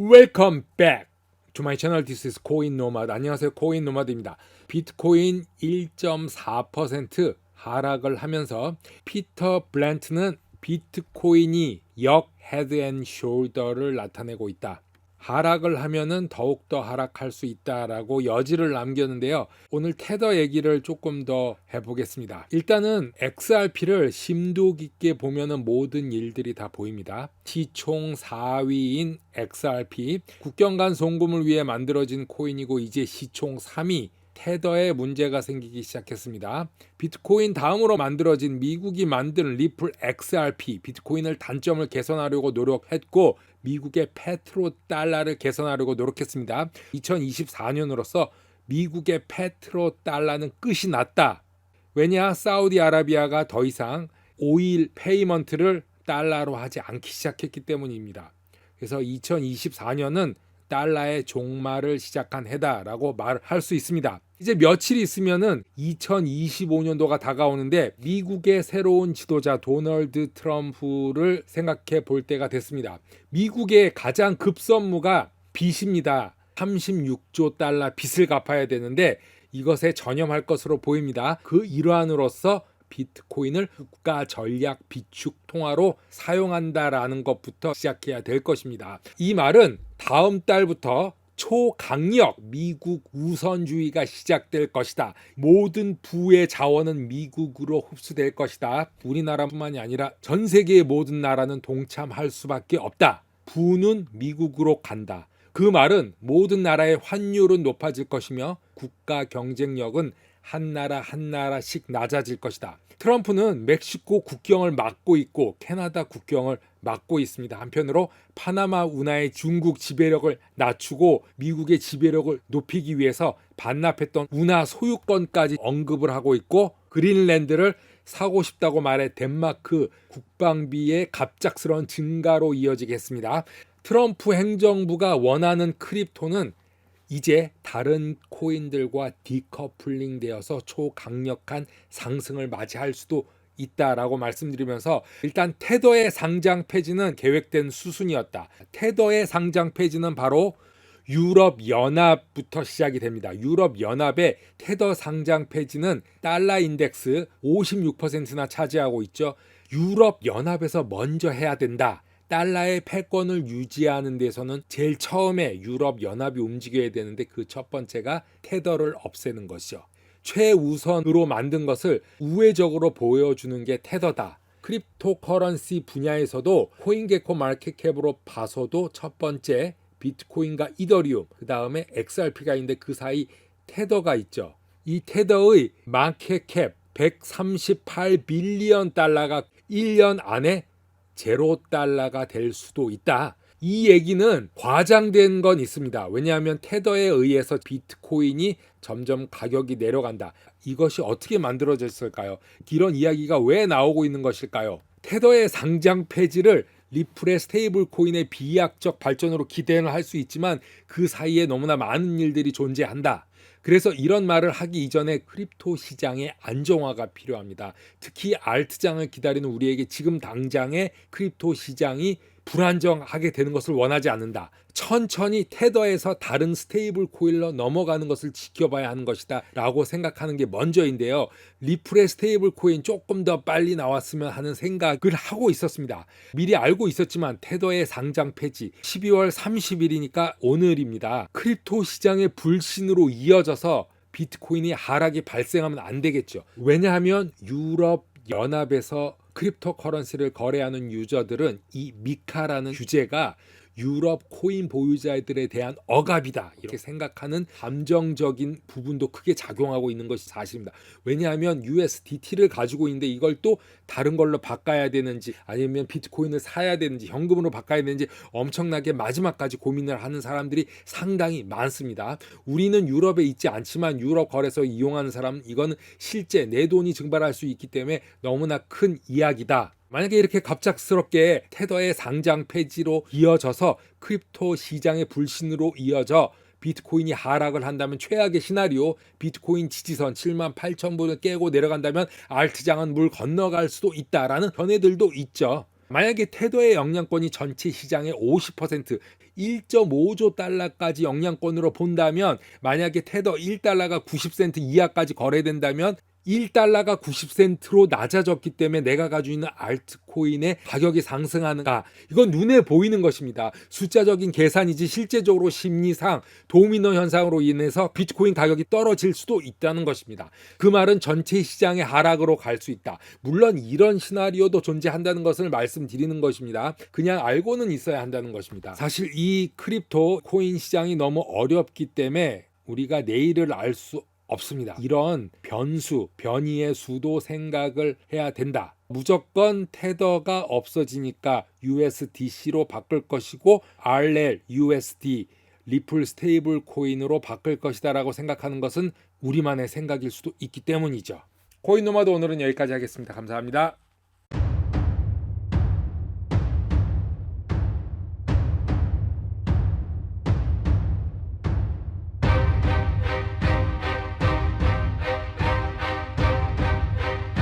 Welcome back to my channel. This is 코인 노마드. 안녕하세요. 코인 노마드입니다. 비트코인 1.4% 하락을 하면서 피터 블랜트는 비트코인이 역 헤드 앤 숄더를 나타내고 있다. 하락을 하면은 더욱더 하락할 수 있다라고 여지를 남겼는데요. 오늘 테더 얘기를 조금 더 해보겠습니다. 일단은 XRP를 심도 깊게 보면은 모든 일들이 다 보입니다. 시총 4위인 XRP, 국경 간 송금을 위해 만들어진 코인이고 이제 시총 3위 테더에 문제가 생기기 시작했습니다. 비트코인 다음으로 만들어진 미국이 만든 리플 XRP, 비트코인을 단점을 개선하려고 노력했고 미국의 페트로 달러를 개선하려고 노력했습니다. 2024년으로서 미국의 페트로 달러는 끝이 났다. 왜냐? 사우디아라비아가 더 이상 오일 페이먼트를 달러로 하지 않기 시작했기 때문입니다. 그래서 2024년은 달러의 종말을 시작한 해다라고 말할 수 있습니다. 이제 며칠 있으면은 2025년도가 다가오는데 미국의 새로운 지도자 도널드 트럼프를 생각해 볼 때가 됐습니다. 미국의 가장 급선무가 빚입니다. 36조 달러 빚을 갚아야 되는데 이것에 전념할 것으로 보입니다. 그 일환으로서 비트코인을 국가 전략 비축 통화로 사용한다라는 것부터 시작해야 될 것입니다. 이 말은 다음 달부터 초강력 미국 우선주의가 시작될 것이다. 모든 부의 자원은 미국으로 흡수될 것이다. 우리나라뿐만이 아니라 전 세계의 모든 나라는 동참할 수밖에 없다. 부는 미국으로 간다. 그 말은 모든 나라의 환율은 높아질 것이며 국가 경쟁력은 한 나라 한 나라씩 낮아질 것이다. 트럼프는 멕시코 국경을 막고 있고 캐나다 국경을 막고 있습니다. 한편으로 파나마 운하의 중국 지배력을 낮추고 미국의 지배력을 높이기 위해서 반납했던 운하 소유권까지 언급을 하고 있고 그린랜드를 사고 싶다고 말해 덴마크 국방비의 갑작스러운 증가로 이어지겠습니다. 트럼프 행정부가 원하는 크립토는 이제 다른 코인들과 디커플링 되어서 초강력한 상승을 맞이할 수도 있다라고 말씀드리면서 일단 테더의 상장 폐지는 계획된 수순이었다. 테더의 상장 폐지는 바로 유럽 연합부터 시작이 됩니다. 유럽 연합의 테더 상장 폐지는 달러 인덱스 56%나 차지하고 있죠. 유럽 연합에서 먼저 해야 된다. 달러의 패권을 유지하는 데서는 제일 처음에 유럽 연합이 움직여야 되는데 그 첫 번째가 테더를 없애는 것이죠. 최우선으로 만든 것을 우회적으로 보여주는 게 테더다. 크립토커런시 분야에서도 코인게코 마켓캡으로 봐서도 첫 번째 비트코인과 이더리움, 그 다음에 XRP가 있는데 그 사이 테더가 있죠. 이 테더의 마켓캡 138빌리언 달러가 1년 안에 $0가 될 수도 있다. 이 얘기는 과장된 건 있습니다. 왜냐하면 테더에 의해서 비트코인이 점점 가격이 내려간다. 이것이 어떻게 만들어졌을까요? 이런 이야기가 왜 나오고 있는 것일까요? 테더의 상장 폐지를 리플의 스테이블 코인의 비약적 발전으로 기대는 할 수 있지만 그 사이에 너무나 많은 일들이 존재한다. 그래서 이런 말을 하기 이전에 크립토 시장의 안정화가 필요합니다. 특히 알트장을 기다리는 우리에게 지금 당장의 크립토 시장이 불안정하게 되는 것을 원하지 않는다. 천천히 테더에서 다른 스테이블 코인로 넘어가는 것을 지켜봐야 하는 것이다 라고 생각하는 게 먼저인데요. 리플의 스테이블 코인 조금 더 빨리 나왔으면 하는 생각을 하고 있었습니다. 미리 알고 있었지만 테더의 상장 폐지 12월 30일이니까 오늘입니다. 크립토 시장의 불신으로 이어져서 비트코인이 하락이 발생하면 안 되겠죠. 왜냐하면 유럽 연합에서 크립토커런시를 거래하는 유저들은 이 미카라는 규제가 유럽 코인 보유자들에 대한 억압이다 이렇게 생각하는 감정적인 부분도 크게 작용하고 있는 것이 사실입니다. 왜냐하면 USDT를 가지고 있는데 이걸 또 다른 걸로 바꿔야 되는지 아니면 비트코인을 사야 되는지 현금으로 바꿔야 되는지 엄청나게 마지막까지 고민을 하는 사람들이 상당히 많습니다. 우리는 유럽에 있지 않지만 유럽 거래소 이용하는 사람은 이거는 실제 내 돈이 증발할 수 있기 때문에 너무나 큰 이야기다. 만약에 이렇게 갑작스럽게 테더의 상장 폐지로 이어져서 크립토 시장의 불신으로 이어져 비트코인이 하락을 한다면 최악의 시나리오 비트코인 지지선 78,000불을 깨고 내려간다면 알트장은 물 건너갈 수도 있다라는 견해들도 있죠. 만약에 테더의 영향권이 전체 시장의 50%, 1.5조 달러까지 영향권으로 본다면 만약에 테더 1달러가 90센트 이하까지 거래된다면 1달러가 90센트로 낮아졌기 때문에 내가 가지고 있는 알트코인의 가격이 상승하는가, 이건 눈에 보이는 것입니다. 숫자적인 계산이지 실제적으로 심리상 도미노 현상으로 인해서 비트코인 가격이 떨어질 수도 있다는 것입니다. 그 말은 전체 시장의 하락으로 갈 수 있다. 물론 이런 시나리오도 존재한다는 것을 말씀드리는 것입니다. 그냥 알고는 있어야 한다는 것입니다. 사실 이 크립토 코인 시장이 너무 어렵기 때문에 우리가 내일을 알 수 없습니다. 이런 변수, 변이의 수도 생각을 해야 된다. 무조건 테더가 없어지니까 USDC로 바꿀 것이고 RL, USD, 리플 스테이블 코인으로 바꿀 것이다 라고 생각하는 것은 우리만의 생각일 수도 있기 때문이죠. 코인 노마드 오늘은 여기까지 하겠습니다. 감사합니다.